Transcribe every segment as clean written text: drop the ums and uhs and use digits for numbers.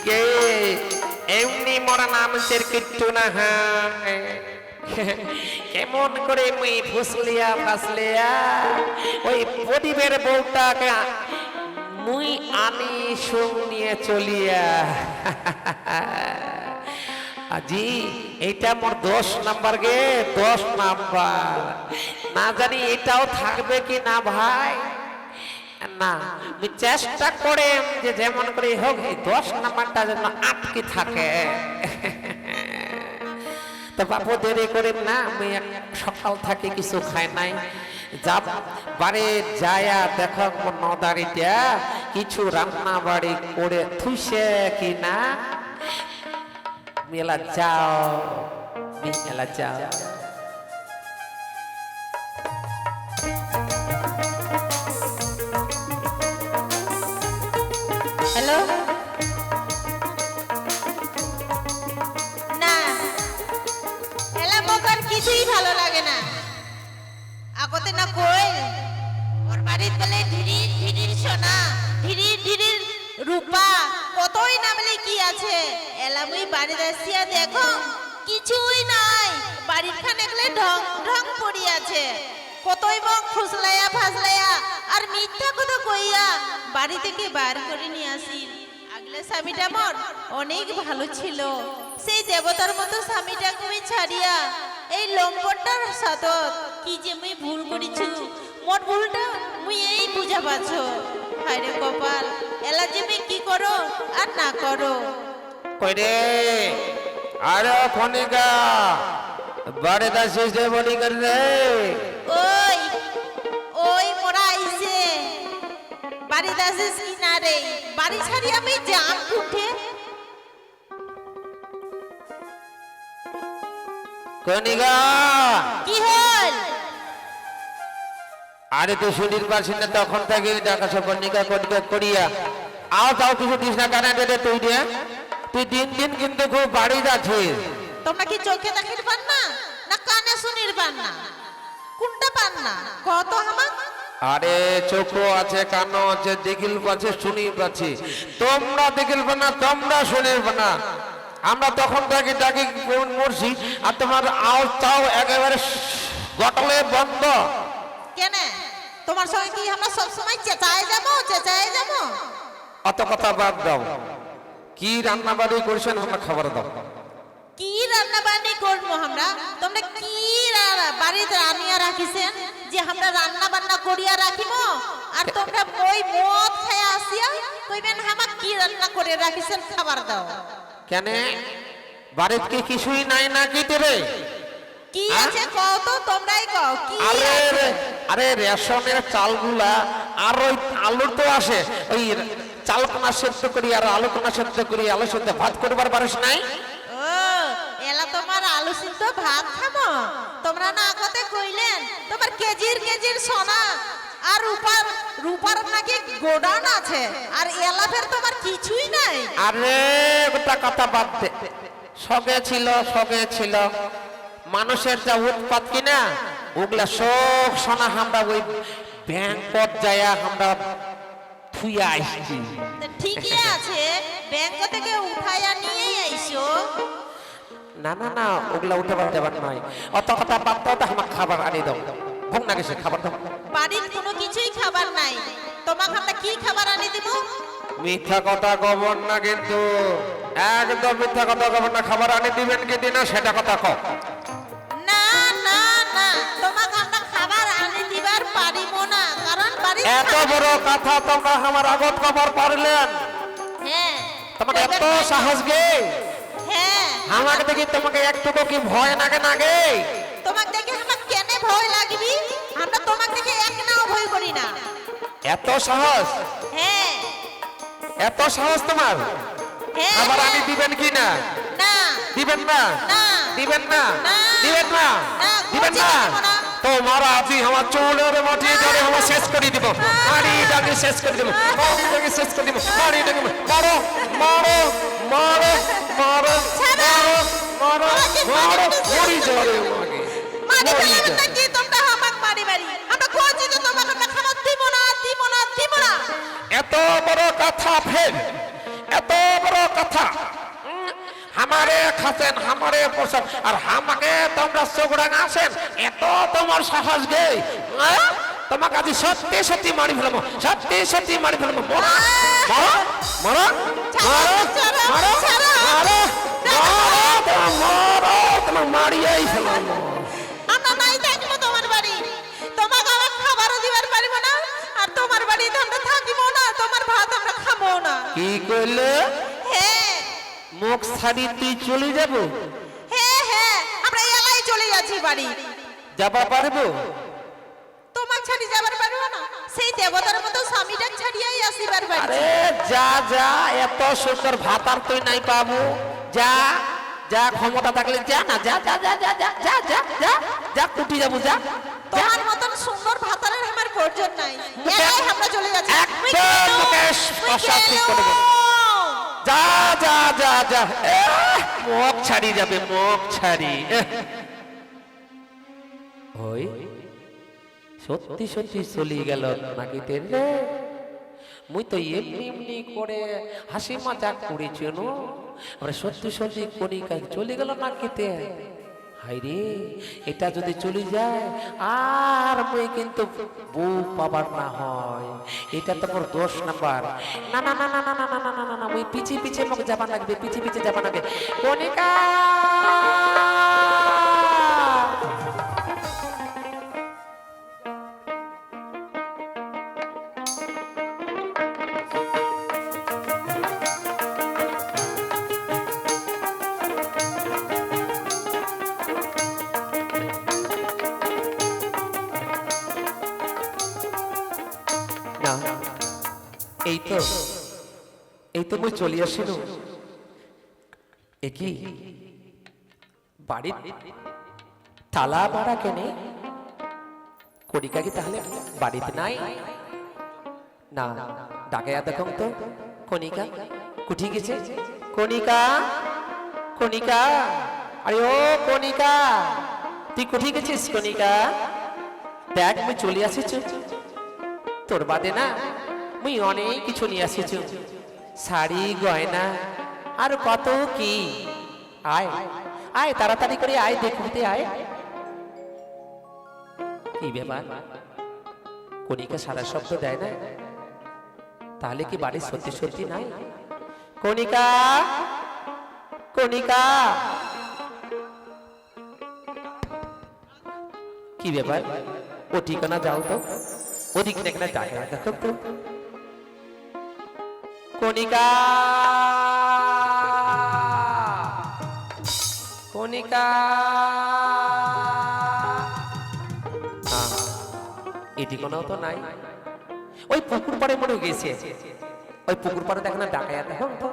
কে এমনি মরা নামছের কিচ্ছু না। কেমন করে মুই ফুসলিয়া ফাসলিয়া ওই প্রদীপের বউটাকে মুই আনি সঙ্গ নিয়ে চলিয়া। আজি এইটা মোর 10 নাম্বার গে, 10 নাম্বার। না জানি এটাও থাকবে কি না ভাই। না আমি চেষ্টা করে যে যেমন করে হোক এই 10 নাম্বারটা যেন আটকে থাকে। তো বাবু দেরি করে না, আমি সকাল থেকে কিছু খাই নাই। যাব বাড়ি যায়া দেখো নদারিটা কিছু রান্না বাড়ি করে থুইছে কি না। মেলা যাও, মেলা যাও। হ্যালো, না এলা মকার কিছুই ভালো লাগে না। আগতে না কই ওর বাড়ির বলে ঢিরির ঢিরির সোনা, ঢিরির ঢিরির রূপা, কতই না বলে কি আছে। এলা মুই বাড়িতে আসিয়া দেখো কিছুই নাই। বাড়ির খান একলে ঢং ঢং পড়ি আছে। কতই মুখ ফুসলাইয়া ফাসলাইয়া আর মিথ্যা কথা কইয়া বাড়ি থেকে বার করে নিয়ে আসি। আগলে স্বামীটা মোর অনেক ভালো ছিল। সেই দেবতার মতো স্বামীটাকে আমি ছাড়িয়া এই লম্পটটার সাথে কি যে মুই ভুল করিছু। মোর ভুলটা মুই এই বুঝা পাছো। হায়রে কপাল, এলা যে মুই কি করো আর না করো। কই রে আরে খনিকা বাড়ি দাসিস যে বলি করে রে। ওই ওই মোরা আইছে বাড়ি দাসিস কি না রে। বাড়ি ছাড়ি আমি জাম উঠে। কনিকা কি হল? আরে তো শুনির পারছি না তখন থেকে ডাকা সব কনিকা কনিকা করিয়া আও তাও কিছু দিস না কানে দে তুই দে। তুই দিন দিন কিন্তু খুব বাড়ি যাচ্ছিস। তোমরা কি চোখে দেখির পান না, না কানে শুনির পান না? কোনটা পান না কত আমার? আরে চোখও আছে, কানও আছে, দেখিল পাচ্ছে, শুনি পাচ্ছি। তোমরা দেখিল না, তোমরা শুনির না। আমরা তখন থেকে ডাকি মরছি আর তোমার আওয়াজ চাও একেবারে গটলে বন্ধ। কেন তোমার সঙ্গে কি আমরা সব সময় চেঁচায় যাবো চেঁচায় যাবো? অত কথা বাদ দাও। কি রান্না বাড়ি করছেন আমরা খাবার দাও। কি রান্না বান্নি করবো আমরা? তোমরা কি বাড়িতে রান্নিয়া রাখিছেন যে আমরা রান্না বান্না করিয়া রাখিব? আর তোমরা ওই মদ খায় আসিয়া কইবেন হামা কি রান্না করে রাখিছেন খাবার দাও। কেন বাড়িতে কি কিছুই নাই না কি তেরে? কি আছে কও তো, তোমরাই কও কি আরে আছে? আরে রেশনের চালগুলা আর ওই আলু তো আসে, ওই চাল কোনা সেদ্ধ করি আর আলু কোনা সেদ্ধ করি, আলু সেদ্ধ ভাত করবার পারিস নাই? ও এলা তোমার আলু সিদ্ধ ভাত খাবো? তোমরা না আগতে কইলেন তোমার কেজির কেজির সোনা আর রূপার রূপার নাকি গোডাউন আছে, আর এলা ফের তোমার কিছুই নাই। আরে ওটা কথা বাদ দে। সগে ছিল মানুষের যা উৎপাত কিনা ওগুলা সব সোনা আমরা ওই ব্যাংকত যায়া আমরা থুইয়া আইছি। ঠিকই আছে, ব্যাংক থেকে উঠাইয়া নিয়ে আইছো। না না না ওগুলা উঠে যাবার নয়। অত কথা বাদ দাও, আমার খাবার আনি দাও। ভোগ না গেছে, খাবার দাও। বাড়ির কোনো কিছুই খাবার নাই, তোমাকে আমরা কি খাবার আনি দিব? মিথ্যা কথা কবর না কিন্তু, একদম মিথ্যা কথা কবর না। খাবার আনি দিবেন কি দিনা সেটা কথা কও। না না না, তোমাকে আমরা খাবার আনি দিবার পারিব না, কারণ বাড়ি এত বড় কথা তোমরা আমার আগত কবর পারলেন? হ্যাঁ তোমার এত সাহস গে? হ্যাঁ আমাকে দেখি তোমাকে একটুকু কি ভয় লাগে না গে? তোমাকে দেখে আমার কেন ভয় লাগবি? আমরা তোমাকে দেখে এক নাও ভয় করি না। এত সাহস? হ্যাঁ এত সাহস তোমার? হ্যাঁ খাবার হ্যাঁ। আনি দিবেন কি না? না দিবেন না? না দিবেন না? না। দিবেন না? না, দিবেন বলছি না? দিব না। তোমার আজি আমার চুলের মাটি ধরে আমার শেষ করে দিব। মাটিটাকে শেষ করে দিব, মাটিটাকে শেষ করে দিব, মাটিটাকে মারো মারো মারো মারো ছাড়ো। মারো মারো আমাকে মারো মারতে চাও। মরি যাবে আমাকে। মারি মরি ফেলাবেন যাবে। নাকি তোমরা আমাকে মারি মারি? আমরা কোচি তো তোমাকে আমরা খাবার দিব না দিব না দিব না। এত এত বড় কথা ফের এত বড় কথা আমারে খাসেন আমারে পোষেন আর আমাকে তোমরা চোখড়া আসেন এত তোমার সাহস গে তোমাকে আজ সত্যি সত্যি মারি ফেলবো সত্যি সত্যি মারি ফেলবো মরো মরো মরো মরো মরো মরো তোমার মারিয়াই ফেলবো। আমরা নাই থাকবো তোমার বাড়ি, তোমাকে আমার খাবারও দিবার পারিব না, আর তোমার বাড়িতে আমরা থাকিব না, তোমার ভাত আমরা খাবো না। কি কইলে? হ্যাঁ মুখ ছাড়ি তুই চলে যাব? হ্যাঁ হ্যাঁ আমরা এলাই চলে যাচ্ছি বাড়ি। যাবা পারবো? তোমার ছাড়ি যাবার পারবো না, সেই দেবতার মতো স্বামীটা ছাড়িয়াই আসিবার বাড়ি। আরে যা যা, এত সুন্দর ভাত আর তুই নাই পাবো। যা যা, ক্ষমতা থাকলে যা না, যা যা যা যা যা যা যা যা যা কুটি যাবো যা। তোমার মতন সুন্দর ভাতারের আমার প্রয়োজন নাই, এলাই আমরা চলে যাচ্ছি। একদম মুকেশ প্রসাদ ঠিক করে দেবো। যা যা যা যা, মুখ ছাড়ি যাবে মুখ ছাড়ি। ওই সত্যি সত্যি চলে গেল নাকি রে? মুই তো এমনি এমনি করে হাসি মজাক করেছি নো, আমরা সত্যি সত্যি কণিকা চলে গেল নাকিতে। হাই রে, এটা যদি চলে যায় আর মুই কিন্তু বউ পাবার না হয়, এটা তো মোর 10 নাম্বার। না না না না না না না না না না, মুই পিছে পিছে মোক যাবা লাগবে, পিছে পিছে যাবা লাগবে। কণিকা না, এই তো মুই চলে আসিল। একই বাড়ির তালা মারা কেনে? কণিকা কি তাহলে বাড়িতে নাই? না, ডাকাইয়া দেখুন তো কণিকা কুঠি গেছে। কণিকা কণিকা, আরে ও কণিকা, তুই কুঠি গেছিস? কণিকা দেখ, মুই চলে আসিছ, তোর বাদে না মুই অনেক কিছু নিয়ে আসিছ, শাড়ি গয়না আর কত কি। আয় আয় তাড়াতাড়ি করে আয়, দেখতে আয়। কি ব্যাপার, কণিকা সারা শব্দ দেয় না? তাহলে কি বাড়ি সত্যি সত্যি নাই? কণিকা কণিকা, কি ব্যাপার, ও ঠিকানা যাও তো, ওদিকে দেখনা ডাকে দেখো তো। কণিকা কণিকা, এই ঠিকানাও তো নাই। ওই পুকুর পাড়ে মনে গেছে, ওই পুকুর পাড়ে দেখ না ডাকাইয়া দেখো তো।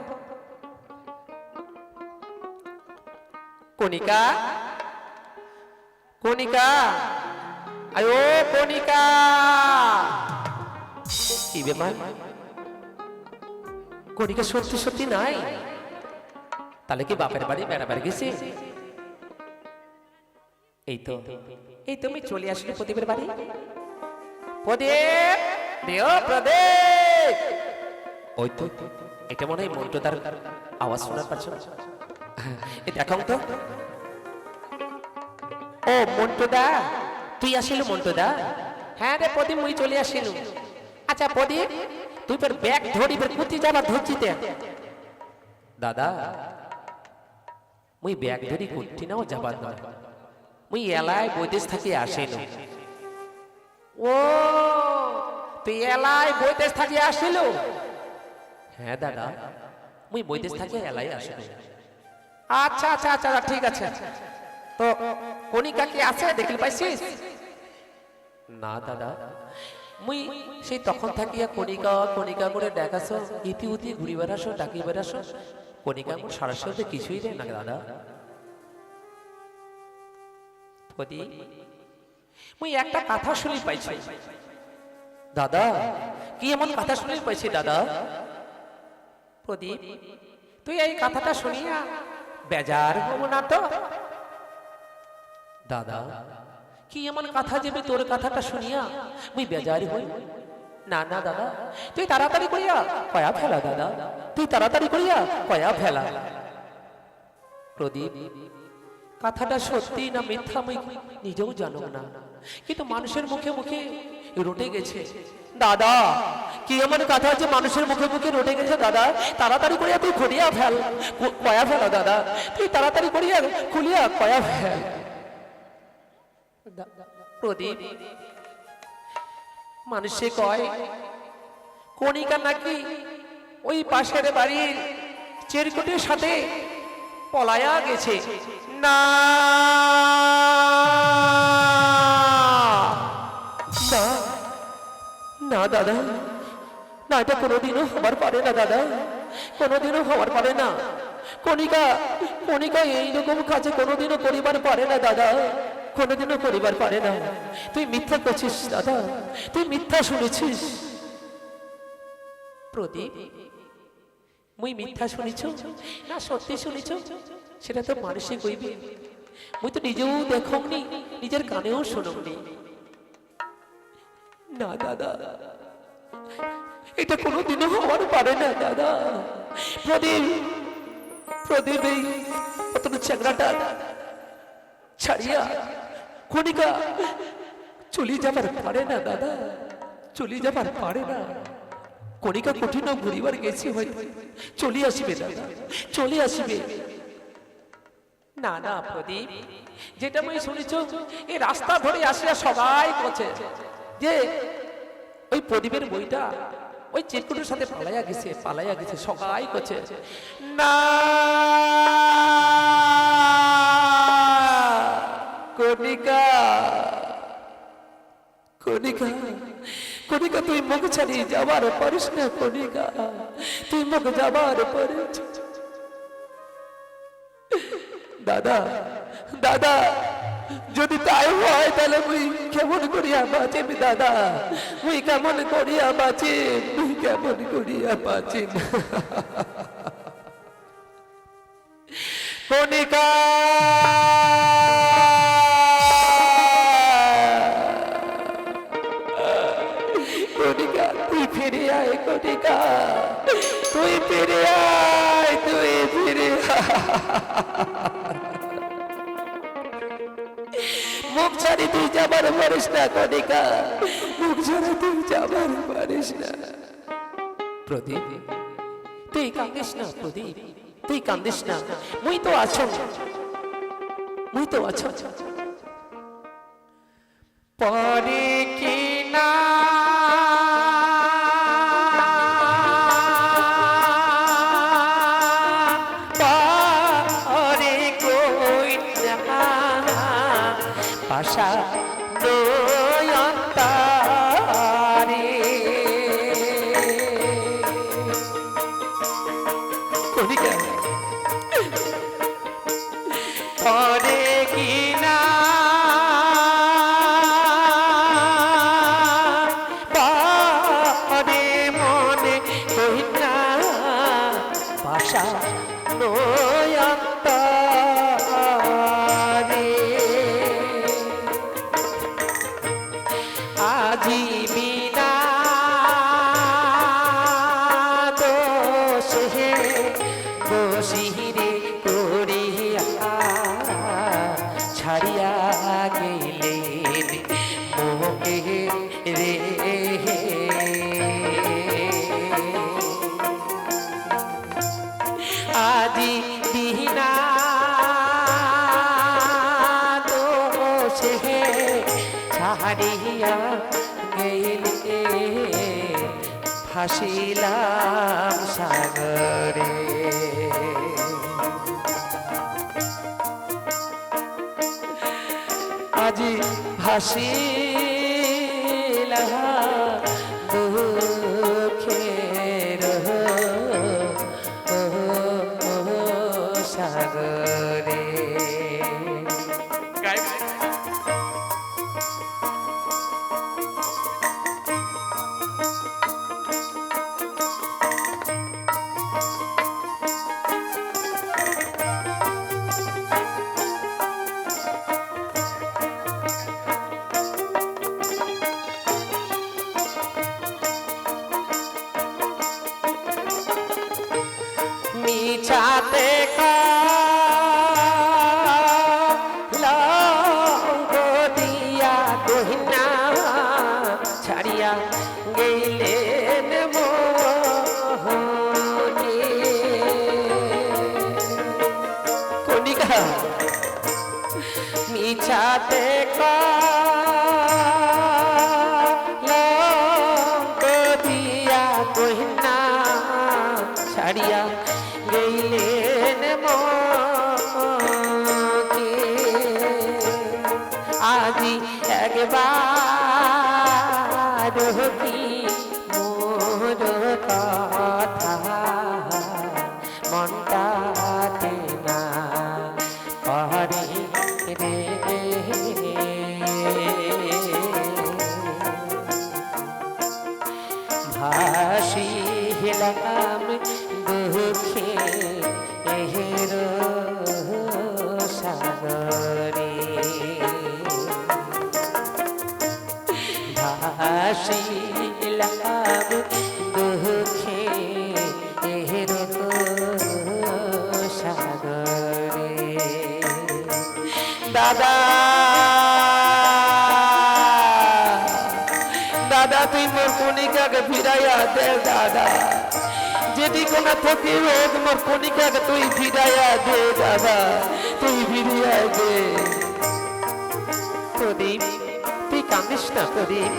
কণিকা কণিকা, আয় ও কণিকা, কি ব্যাপার, কণিকা সত্যি সত্যি নাই? তাহলে কি বাপের বাড়ি বেড়াবার গেছি? এই তো আমি চলে আসলে প্রদীপের বাড়ি। প্রদীপ দেও প্রদীপ, ওই তো এটা মনে হয় মন্টুদার আওয়াজ শোনার পাচ্ছ। এ দেখো তো, ও মন্টুদা, তুই আসিল মন্টুদা? হ্যাঁ রে প্রদীপ, মুই চলে আসিল। আচ্ছা প্রদীপ, তুই তোর ব্যাগ ধরি ফের কুতি যাবা ধরছিতে? দাদা, মুই ব্যাগ ধরি কুটি নাও যাবার নয়, মুই এলায় বৈদেশ থাকি আসিল। ও তুই এলায় বৈদেশ থাকি আসিল? হ্যাঁ দাদা, মুই বৈদেশ থাকি এলাই আসিল। আচ্ছা আচ্ছা আচ্ছা ঠিক আছে, তো কণিকা কি আছে দেখিল পাইছিস? না দাদা, মুই সেই তখন থাকিয়া কণিকা কণিকা করে দেখাছো, ইতি উতি ঘুরি বেড়াসো, ডাকি বেড়াসো, কণিকা মোর সারা সাথে কিছুই দেয় না দাদা। মুই একটা কথা শুনি পাইছি দাদা। কি এমন কথা শুনি পাইছি দাদা? প্রদীপ, তুই এই কথাটা শুনিয়া বেজার হব না তো? দাদা, কি এমন কথা যাবে তোর কথাটা শুনিয়া মুই বেজারি হই? না না দাদা, তুই তাড়াতাড়ি করিয়া কয়া ফেলা দাদা, তুই তাড়াতাড়ি করিয়া কয়া ফেলা। প্রদীপ, কথাটা সত্যি না মিথ্যা আমি নিজেও জানো না, কিন্তু মানুষের মুখে মুখে রটে গেছে। দাদা, কি এমন কথা আছে মানুষের মুখে মুখে রটে গেছে দাদা? তাড়াতাড়ি করিয়া তুই খুলিয়া ফেল, কয়া ফেলা দাদা, তুই তাড়াতাড়ি করিয়া খুলিয়া কয়া ফেল। প্রদীপ, মানুষে কয় কণিকা নাকি ওই পাশের বাড়ির চেরকুটির সাথে পলায়া গেছে। না না না দাদা, না, এটা কোনোদিনও হবার পারে না দাদা, কোনোদিনও হবার পারে না। কণিকা কণিকা এইরকম কাজে কোনোদিনও করিবার পারে না দাদা, কোনোদিনও করিবার পারে না। তুই মিথ্যা করছিস দাদা, তুই মিথ্যা শুনেছিস। প্রদীপ, মুই মিথ্যা শুনিছ না সত্যি শুনিছ সেটা তো মানুষে কইবে, মুই তো নিজেও দেখমনি, নিজের কানেও শুনমনি। না দাদা, এটা কোনোদিনও হওয়ার পারে না দাদা। প্রদীপ, প্রদীপ, এই অত চ্যাংড়াটা ছাড়িয়া কণিকা চলে যাবার পারে না দাদা, চলে যাবার পারে না। কণিকা কঠিন ঘুরিবার গেছি, হয়তো চলে আসবে দাদা, চলে আসবে। না না প্রদীপ, যেটা আমি শুনেছ এই রাস্তা ধরে আসিয়া সবাই করছে যে ওই প্রদীপের বইটা ওই চিরকুটের সাথে পালাইয়া গেছে, পালাইয়া গেছে, সবাই করছে। না কণিকা, কণিকা, কণিকা, তুই মুখ ছাড়িয়ে যাবার পারিস না কণিকা, তুই মুখ যাবার পারিস। দাদা, দাদা, যদি তাই হয় তাহলে মুই কেমন করিয়া বাঁচিম দাদা, মুই কেমন করিয়া বাঁচিম, মুই কেমন করিয়া বাঁচিম। কণিকা, কণিকা, তুই ফিরে আয় কণিকা, তুই ফিরে আয়, তুই ফিরে মুখ ছাড়ি তুই যাবার পারিস না কণিকা, মুখ ছাড়ি তুই যাবার পারিস না। প্রদীপ, তুই কান্দিস না প্রদীপ, তুই কান্দিস না, মুই তো আছো, মুই তো আছো। পরে কি না পরে কই না পাশা নয়নতারে কণিকা, পরে কি না পরে মনে কই না পাশা নয়নতারে আজি বিনা দোষে দোষীরে করিয়া ছাড়িয়া গেলেন মোকে রে। আজি বিনা দোষে ছাড়িয়া গেলে ভাসিলাম সাগরে। আজি ভাসিলাম দুঃখের সাগরে। মিছাতে কলঙ্ক দিয়া কহিনা ছাড়িয়া গেলেন মকে আজি একবার কি মোর কথা মনটাতে না পারে রে ভাসিলাম দুঃখে এহের সাগরে ভাসিলাম দুঃখে এহের সাগরে দাদা দাদা তুই মোর কণিকাকে ফিরাইয়া দে দাদা যেটি কোনা থেকে হোক মোর কণিকাকে তুই ফিরাইয়া দে দাদা তুই ফিরিয়া দে প্রদীপ তুই কান্দিস না প্রদীপ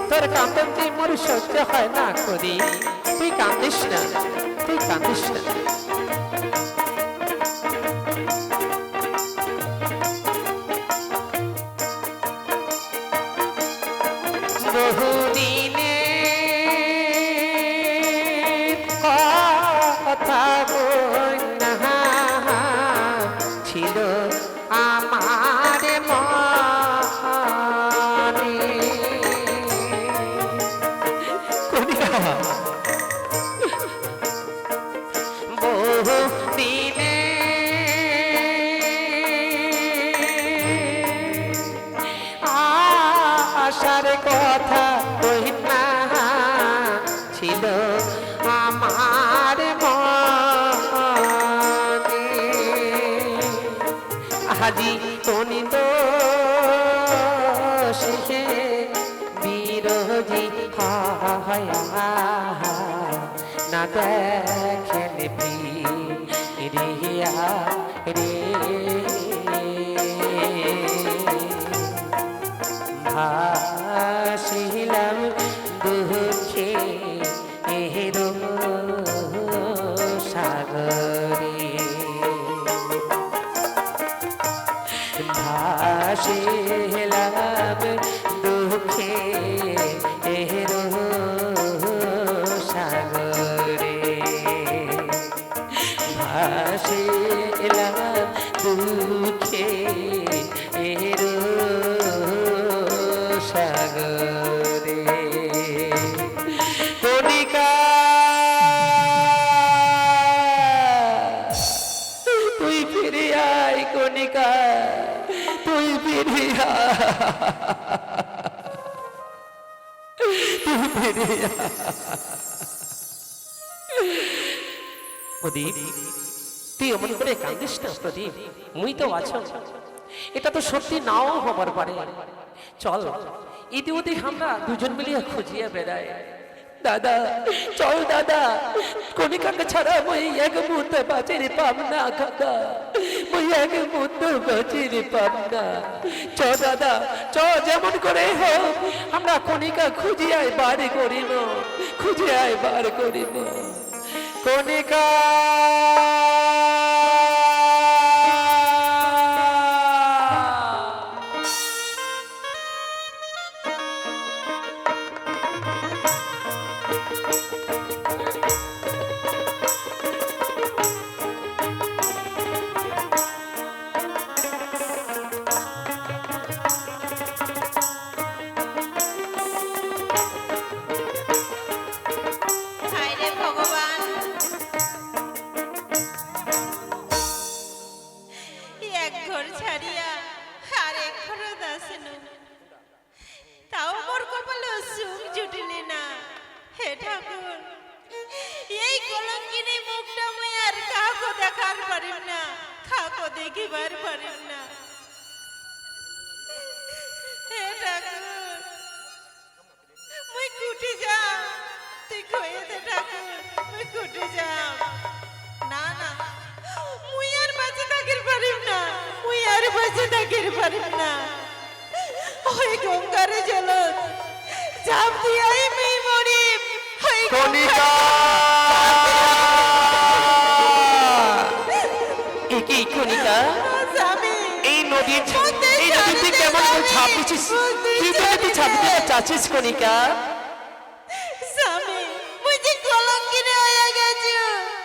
তোর কান্দনটি মোর সহ্য হয় না প্রদীপ তুই কান্দিস না তুই কান্দিস না বহুদিনে কথা বন্যা ছিল আমার মনে বহুদিনে আশার কথা কহিনা ছিল আমার মনে আজি তনি তো শেষে বিরোধী হয়া না দেখেন প্রিয়া রে ভাসিলাম দুঃখে এহের সাগরে ভাসিলাম দুঃখে এহের সাগরে ভাসিলাম দুঃখে এহের সাগরে কণিকা তুই ফিরে আয় কণিকা তুই ফিরে তুই ফিরে প্রদীপ তুই এমন করে কান্দিস না প্রদীপ মুই তো আছো এটা তো সত্যি নাও হবার পারে চল ইতি উতি আমরা দুজন মিলিয়ে খুঁজিয়ে বেড়াই দাদা চল দাদা কণিকাকে ছাড়া মই এক মুহূর্ত বাঁচির পাব না দাদা মই এক মুহূর্ত বাঁচির পাব না চ দাদা চ যেমন করে হোক আমরা কণিকা খুঁজিয়ে বার করিব খুঁজিয়ে বার করিব কণিকা দেখিবার পারেন না। হে ঠাকুর, মুই কুটি যাম, তুই কয়ে দে ঠাকুর, মুই কুটি যাম। না না, মুই আর বাঁচে থাকির পারিম না, মুই আর বেঁচে থাকতে পারি না ওই গঙ্গারে জল ঝাঁপ দিয়ে আমি মরি ওই কণিকা কি কণিকা স্বামী এই নদীতে কেমন করে ঝাঁপ দিচ্ছিস কি জন্য তুই ঝাঁপ দিতে চাচ্ছিস কণিকা স্বামী বুঝি কলঙ্কিনী হয়ে গেছো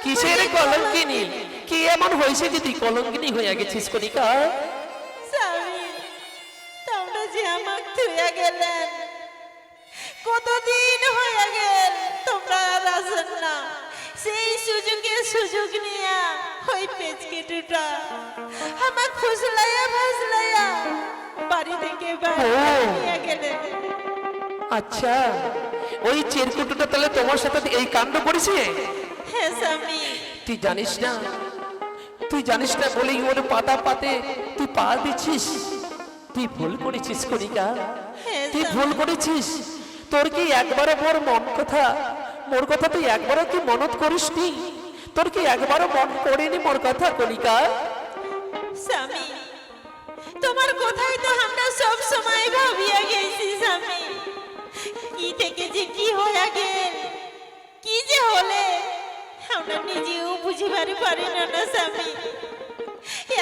কিসের কলঙ্কিনী কি এমন হয়েছে যে তুই কলঙ্কিনী হয়ে গেছিস কণিকা স্বামী তোমরা যে আমাকে থুয়ে গেলেন কতদিন হয়ে গেল তোমরা আর আসেন না সেই সুযোগ নিয়ে ওই পেচকেটুটা আমার ফুসলাইয়া বাড়ি থেকে বাইরে নিয়ে গেলেন আচ্ছা ওই চেরকুটুটা তাহলে তোমার সাথে এই কাণ্ড করেছে হ্যাঁ স্বামী তুই জানিস না বলেই ওর পাতা পাতে তুই পা দিচ্ছিস তুই ভুল করেছিস কণিকা হ্যাঁ তুই স্বামী। ভুল করেছিস তোর কি একবারও মোর কথা তুই একবারও কি মনত করিস নি তোর কি একবারও মন করেনি মোর কথা কণিকা স্বামী তোমার কথাই তো আমরা সব সময় ভাবিয়া গেছি স্বামী কি থেকে যে কি হয়ে গেল কি যে হলে আমরা নিজেও বুঝিবার পারি না না স্বামী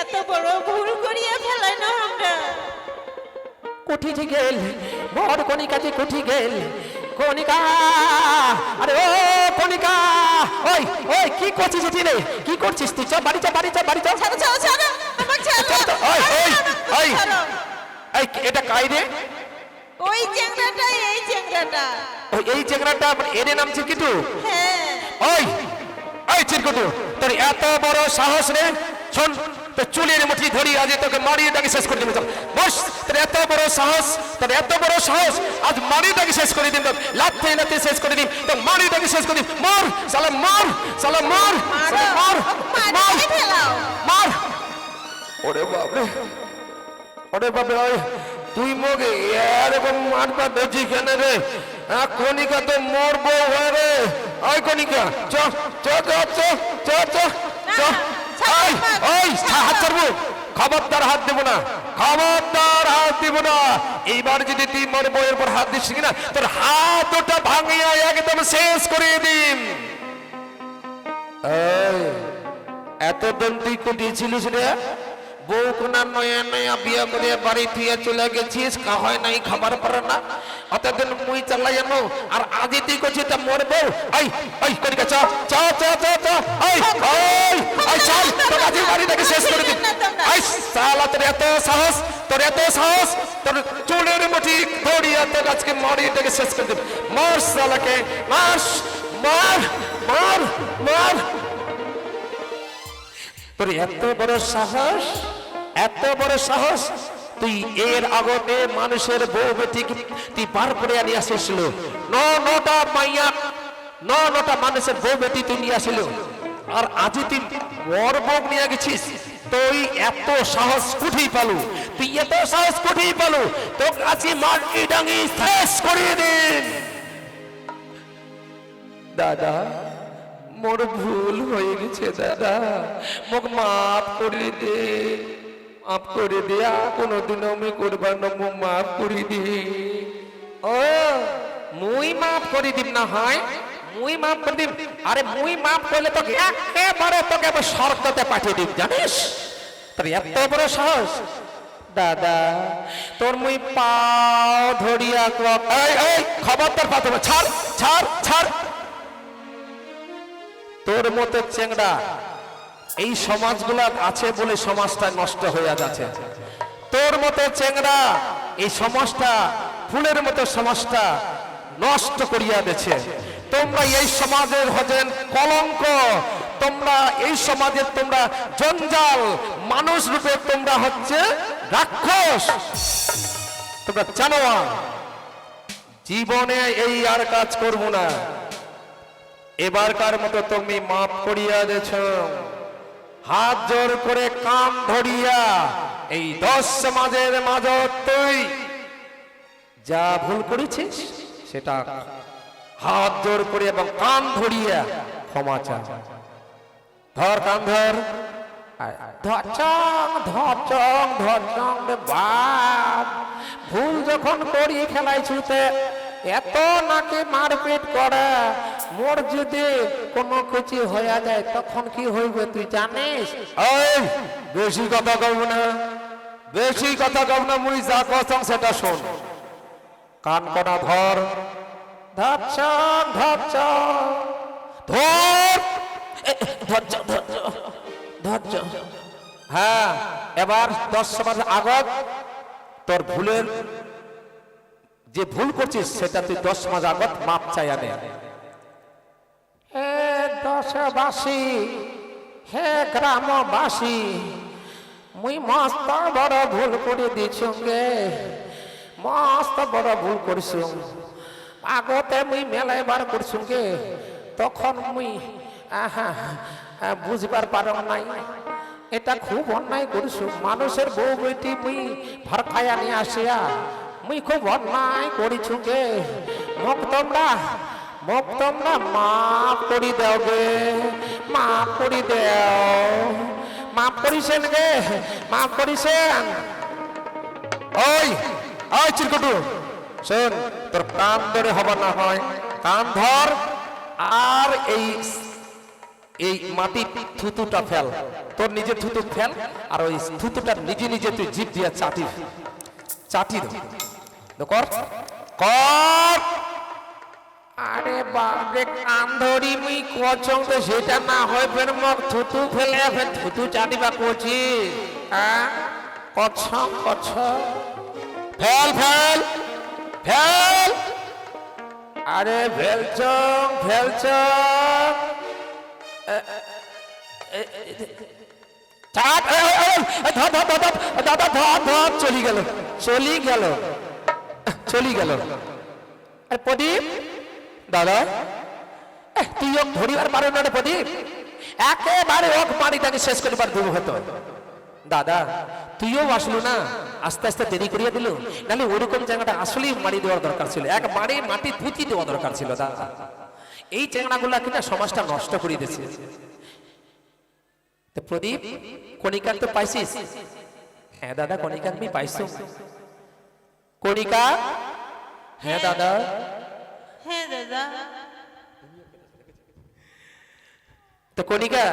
এত বড় ভুল করিয়া ফেলাই না আমরা কোঠি গেল মোর কণিকা যে কোঠি গেল কণিকা আরে ও কণিকা ওই ওই কি করছিস তুই রে কি করছিস তুই চল বাড়ি চল ছাড়ো ছাড়ো ছাড়ো আমার ছাড়ো ওই ওই ছাড়ো। এই এটা কাই রে ওই চেংড়াটা এই চেংড়াটা ওই এই চেংড়াটা এনে নাম চিরকুটু হ্যাঁ ওই চিরকুটু তোর এত বড় সাহস রে শোন তো চুলের মুঠি ধরি আজ তোকে মারিয়ে শেষ করে দিবি বস তোর এত বড় সাহস আজ মারিয়ে শেষ করে দিন লাথে শেষ করে দিন তো মারিয়ে শেষ করে দিন মর সালা মর মারিয়ে ফেলাও মার ওরে বাপরে ওই তুই মগে এরকম মারবা দেখি কেন রে কণিকা তো মোর বউ হয় রে ওই কণিকা চ হাত ছাড়বো খবরদার হাত দেবো না এইবার যদি তুই মোর বউয়ের পর হাত দিস কিনা তোর হাত ওটা ভাঙিয়া একদম শেষ করে দিন এতদিন তুই কুটিয়েছিলিস রে বউ কোনা নয়া বিয়া করে বাড়ি থুয়ে চলে গেছিস হয় নাই খাবার পারে না অতদিন মুই চালাই জানো আর আজ তুই করছিস তা মোর বউ এই কণিকা চল তোর আজ বাড়িটাকে শেষ করে দিন সালা তোর এত সাহস তোর চুলের মুঠি ধরিয়া তোর আজকে মারিটাকে শেষ করে দিন মার সালাকে মার তোর এত বড় সাহস তুই এর আগতে মানুষের বউ বেটি তুই পার করে নিয়ে আসিছিল নটা মানুষের বউ বেটি তুই নিয়ে আসিল আর আজ তুই বড় বউ নিয়ে গেছিস তুই এত সাহস কুঠি পালু তোকে আজকে মাটি ডাঙি শেষ করিয়ে দিন দাদা মোর ভুল হয়ে গেছে দাদা মোক মাফ করে দে কোনোদিন আমি করবার না মোক মাফ করে দে ও মুই মাফ করে দিম না হয় মুই মাফ করে দিম আরে মুই মাফ করলে তোকে একেবারে তোকে আবার স্বর্গতে পাঠিয়ে দিম জানিস তোর এত বড় সাহস দাদা তোর মুই পাও ধরিয়া খবরদার পাতো ছাড় তোর মতো চেংড়া এই সমাজগুলা আছে বলে সমাজটা নষ্ট হয়ে যাচ্ছে তোর মতো চেংড়া এই সমাজটা ফুলের মতো সমাজটা নষ্ট করিয়া দিয়েছে তোমরা এই সমাজের হতেন কলঙ্ক তোমরা এই সমাজের তোমরা জঞ্জাল মানুষ রূপে তোমরা হচ্ছে রাক্ষস তোমরা জানোয়ার জীবনে এই আর কাজ করব না এবারকার মতো তুমি মাফ করিয়া দেছ হাত জোর করে কান ধরিয়া এই 10 সমাজের মাঝত তুই যা ভুল করেছিস সেটা হাত জোর করে এবং কান ধরিয়া ক্ষমা চা ধর কান ধর ধরচং ধরচং ধরচং রে বাপ, ভুল যখন করি খেলাই ছুতে এত নাকি মারপিট করে, মোর যদি কোনো কিছু হয়ে যায় তখন কি হইবে তুই জানিস? এই বেশি কথা কব না, বেশি কথা কব না, মুই যা কসং সেটা শোন। কান কনা ধর, ধরচং ধরচং ধর। ধরচং ধরচং ধরচং। হ্যাঁ, এবার 10 সমাজ আগত তোর ভুলের যে ভুল করছিস সেটা তুই 10 মাস আগত মাপ চাই আনে। হে দশবাসী, হে গ্রামবাসী, মুই মস্ত বড় ভুল করে দিছু গে, মস্ত বড় ভুল করছু। আগতে মুই মেলাইবার করছু গে, তখন মুই বুঝবার পারং নাই, এটা খুব অন্যায় করছু। মানুষের বউ বেটি মুই ভরখায়া নিয়ে আসিয়া মুই খুব অন্যায় করিছু গে। মোক তোমরা মাফ করি দেও গে, মাফ করি দেও, মাফ করিছেন গে, মাফ করিছেন। ওই ওই চিরকুটু শোন, তোর কান ধরে হবার না হয়, কান ধর আর এই মাটি থুতুটা ফেল, তোর নিজের থুতু ফেল, আর ওই থুতুটা নিজে নিজে তুই জিভ দিয়ে চাটি দে, কর কর। আরে বাপরে, কান ধরি মুই কচং তো সেটা না হয় ফের মগ থুতু ফেলে ফের থুতু চাটিবা করছি। হ্যাঁ কচ্ছং কচ্ছ, ফেল ফেল ফেল। আরে ফেলছং ফেলছং চাট, ধর ধর ধর দাদা, ধর ধর, চলি গেল চলি গেল চলি গেল। আর প্রদীপ দাদা তুই ওক ধরিবার পারো না রে প্রদীপ, একেবারে ওক মারি তাকে শেষ করিবার দূর হতো। দাদা তুইও আসলো না, আস্তে আস্তে দেরি করিয়া দিল, নাহলে ওরকম জায়গাটা আসলেই মারি দেওয়ার দরকার ছিল, এক মারি মাটি ধুতি দেওয়া দরকার ছিল। দাদা এই চেংড়াগুলা কিনা সমাজটা নষ্ট করে দিয়েছে। তো প্রদীপ কণিকার তো পাইছিস? হ্যাঁ দাদা, কণিকার আমি পাইছো। কণিকা? হ্যাঁ দাদা। হ্যাঁ দাদা। তো কণিকা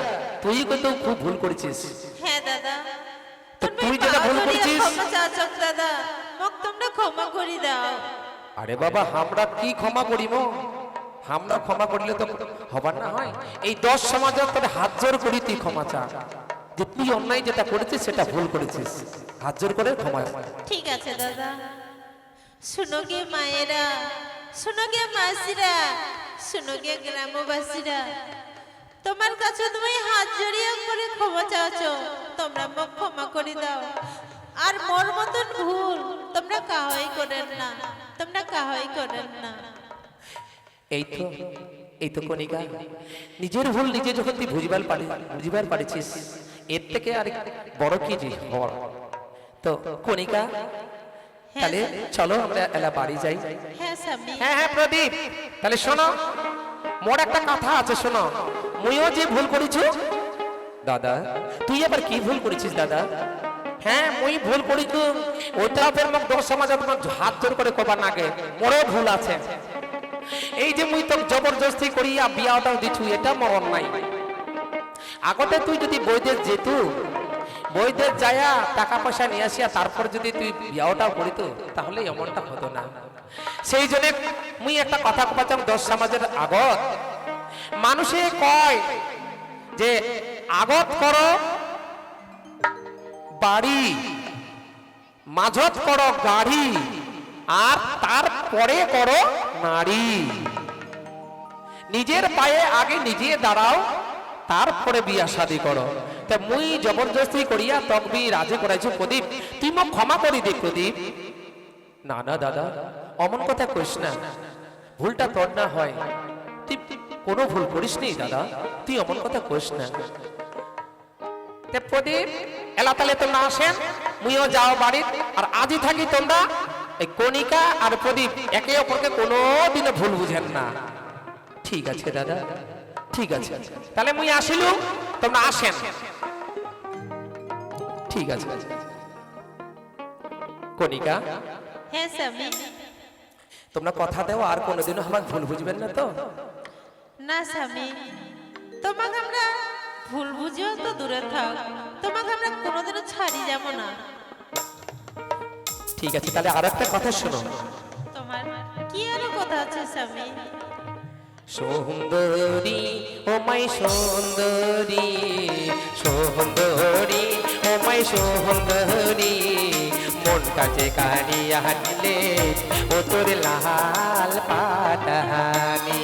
তুই কিন্তু খুব ভুল করেছিস। হ্যাঁ দাদা। তো তুই যেটা ভুল করেছিস, ক্ষমা চাচক দাদা, মোক তোমরা ক্ষমা করে দাও। আরে বাবা আমরা কি ক্ষমা করিব, আমরা ক্ষমা করিলে তো হবার না হয়। এই 10 সমাজের তোর হাত জোর করি তুই ক্ষমা চা, যে তুই অন্যায় যেটা করেছিস সেটা ভুল করেছিস, হাত জোর করে ক্ষমা। ঠিক আছে দাদা। শুনো গে মায়েরা, শুনো গে মাসিরা, শুনো গে গ্রামবাসীরা, তোমার কাছে তুমি হাত জড়িয়ে করে ক্ষমা চাওছো, তোমরা মোক ক্ষমা করে দাও। আর মোর মতন ভুল তোমরা কাহাই করেন না, তোমরা কাহাই করেন না। এই তো কণিকা, নিজের ভুল নিজে যখন তুই বুঝিবার পারিছিস, এর থেকে আর বড় কি যে হওয়ার। তো কণিকা তাহলে চলো আমরা এলা বাড়ি যাই। হ্যাঁ স্বামী। হ্যাঁ হ্যাঁ প্রদীপ, তাহলে শোনো, মোর একটা কথা আছে শোনো। মুইও যে ভুল করেছি। দাদা তুই আবার কি ভুল করেছিস দাদা? হ্যাঁ মুই ভুল করেছি, ওইটা ফের মোক 10 সমাজ হাত জোর করে কবার নাগে, মোরও ভুল আছে। এই যে মুই তোকে জবরদস্তি করিয়া বিয়াটাও দিছু, এটা মোর অন্যায়। আগতে তুই যদি বৈদেশ যেতু, বৈদেশ যায়া টাকা পয়সা নিয়ে আসিয়া তারপর যদি তুই বিয়াটাও করিত, তাহলে এমনটা হতো না। সেই জন্য মুই একটা কথা কবাচাম 10 সমাজের আগত। মানুষে কয় যে আগত করো বাড়ি, মাঝত করো গাড়ি, আর তারপরে করো নারী। নিজের পায়ে আগে নিজে দাঁড়াও, তারপরে বিয়া শাদী করো। তা মুই জবরদস্তি করিয়া তকবি রাজি করাইছো প্রদীপ, তুই মোক ক্ষমা করি দে প্রদীপ। না না দাদা, অমন কথা কইস না, ভুলটা তোর না হয়, তুই কোনো ভুল করিস নি দাদা, তুই অমন কথা কইস না। তে প্রদীপ এলা তাহলে তোমরা আসেন, মুইও যাও বাড়ি, আর আজই থাকি তোমরা এই কণিকা আর প্রদীপ একে অপরকে কোনো দিনে ভুল বুঝেন না। ঠিক আছে দাদা, ঠিক আছে, তাহলে মুই আসিলু, তোমরা আসেন। ঠিক আছে কণিকা, হ্যাঁ স্বামী। তোমরা কথা দেও আর কোনোদিনও আমাকে ভুল বুঝবেন না তো? না স্বামী, তোমাকে আমরা ভুল বুঝেও তো দূরে থাক, তোমাকে আমরা কোনোদিনও ছাড়ি যাব না। ঠিক আছে, তাহলে আর একটা কথা শোনো। তোমার কি আরো কথা আছে স্বামী? সুন্দরী ও মাই সুন্দরী, সুন্দরী ও মাই সুন্দরী, মন কাছে কাড়িয়া দিলে ও তোর লাল পাটাহানি।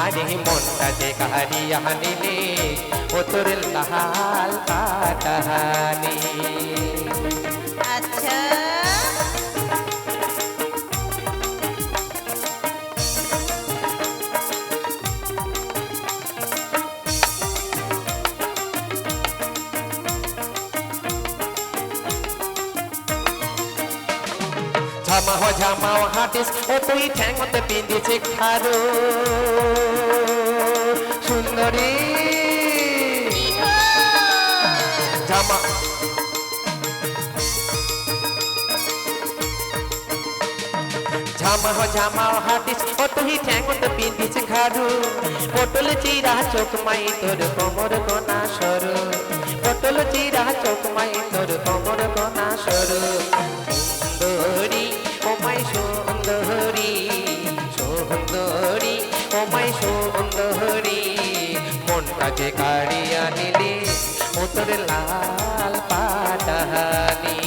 আরে মন কাছে কাড়িয়া দিলে ও তোর লাল পাটাহানি। আচ্ছা, ঝামাও হাটিস ও তুই ঠ্যাঙতে পিঁধেছে খারো সুন্দরী। ঝামা ঝামাও হাটিস ও তুই ঠ্যাঙতে পিঁধেছে খারো, পটল চিরা চোখ মাই তোর কোমর কোনা সরু, পটল চিরা চোখ মাই তোর কোমর কোনা সরু। সুন্দরী ও মাই সুন্দরী, সুন্দরী ও মাই সুন্দরী, মন কাছে কাড়িয়া নিলে ও তোর লাল পাটাহানি।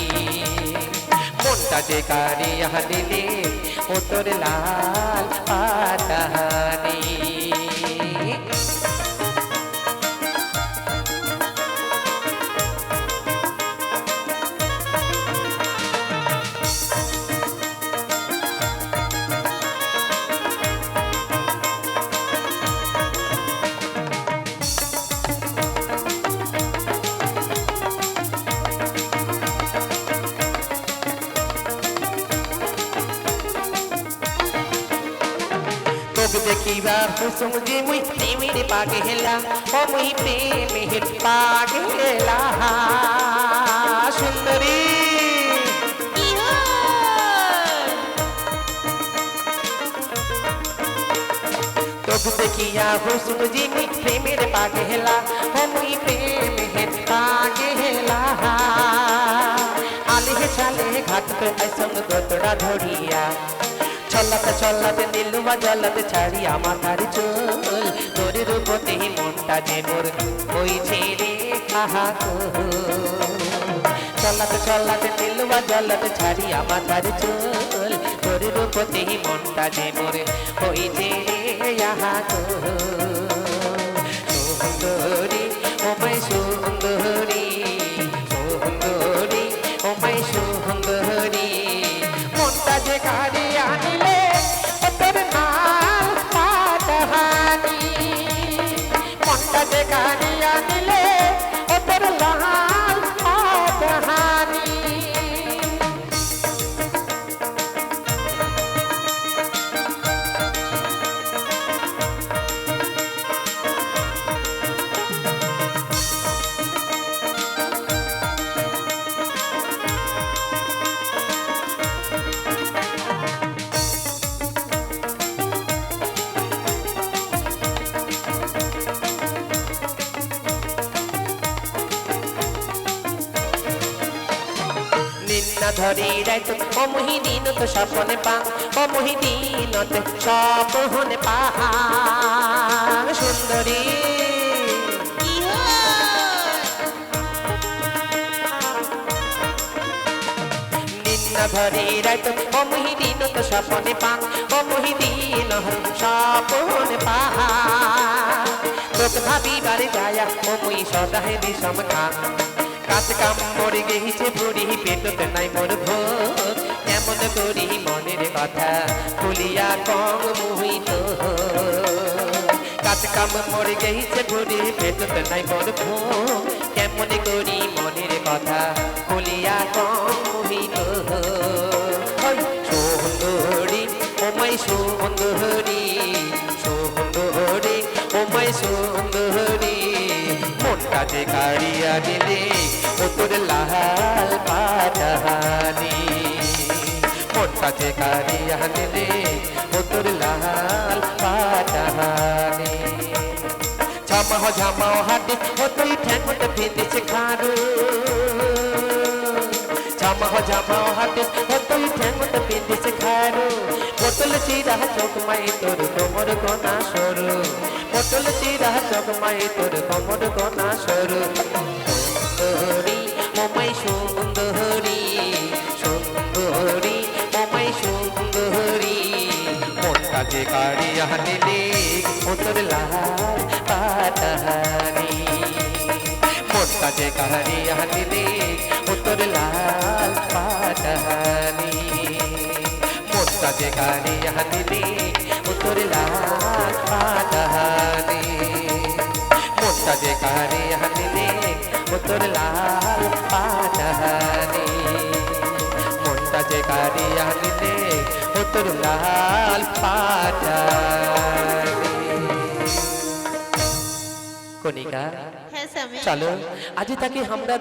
মন কাছে কাড়িয়া নিলে ও তোর লাল পাটাহানি। দেখিবা কুসুম যে মুই প্রেমের পাগেলা, ও মুই প্রেমের পাগেলা সুন্দরী। তোকে দেখিয়া কুসুম যে মুই প্রেমের পাগেলা, ও মুই প্রেমের পাগেলা। আলে চালে ঘাট पे ऐसन गोतड़ा ধরিয়া, চল্লাতে চল্লাতে নীলুমা জল্লাতে ছাড়ি আমার তারি চুল, তোর রূপতে মনটা যে মোর হইছে রে আহা গো। চল্লাতে চল্লাতে নীলুমা জল্লাতে ছাড়ি আমার তারি চুল, তোর রূপতে মনটা যে মোর হইছে রে আহা গো। সুন্দরী ও মাই সুন্দরী, সুন্দরী ও মাই সুন্দরী, মনটা যে কাড়িয়া নিলে ও তোর লাল পাটাহানি। মনটা যে কাড়িয়া নিলে ও তোর লাল পাটাহানি। ধরি রাইত ও মুহিদিন তো স্বপনে পা, ও মুহিদিন তো স্বপনে পা সুন্দরী। নিন্না ধরি রাইত ও মুহিদিন তো স্বপনে পা, ও মুহিদিন স্বপনে পা। তোক ভাবিবারে যায়া ও মুই সদাহে বিষম খা, কাজ কাম মরে গেছে বুড়ি পেটতে নাই মোর ভোর, কেমন করি মনের কথা খুলিয়া কম মুহিত। কাজ কাম মরে গেছে বুড়ি পেটতে নাই মোর ভোর, কেমন করি মনের কথা খুলিয়া কম মুহিত। সুন্দরী ও মাই সুন্দরী, সুন্দরী ও মাই সুন্দরী, মনটা যে কাড়িয়া দিলে তোর লাল পাটাহানি মনটা যে কারিয়া নিলে ও তোর লাল পাটাহানি ঝামাও হাতে ও তুই ঠ্যাংতে ফেলেছে খারু ঝামাও হাতে ও তুই ঠ্যাংতে ফেলেছে খারু পটল চিরা চকমাই তোর কোমর কোনা সরু পটল চিরা চকমাই তোর কোমর কোনা সরু সুন্দরী মোমাই সুন্দরী সুন্দরী মোমাই সুন্দরী মনটা যে কাড়িয়া নিলে ও তোর লাল পাটাহানি মনটা যে কাড়িয়া নিলে ও তোর লাল পাটাহানি মনটা যে কাড়িয়া নিলে ও তোর লাল পাটাহানি মনটা যে কাড়িয়া নিলে ও তোর লাল পাটাহানি মনটা যে কাড়িয়া নিলে ও তোর লাল পাটাহানি কণিকা হ্যাঁ স্বামী চলো আজ তাকে আমরা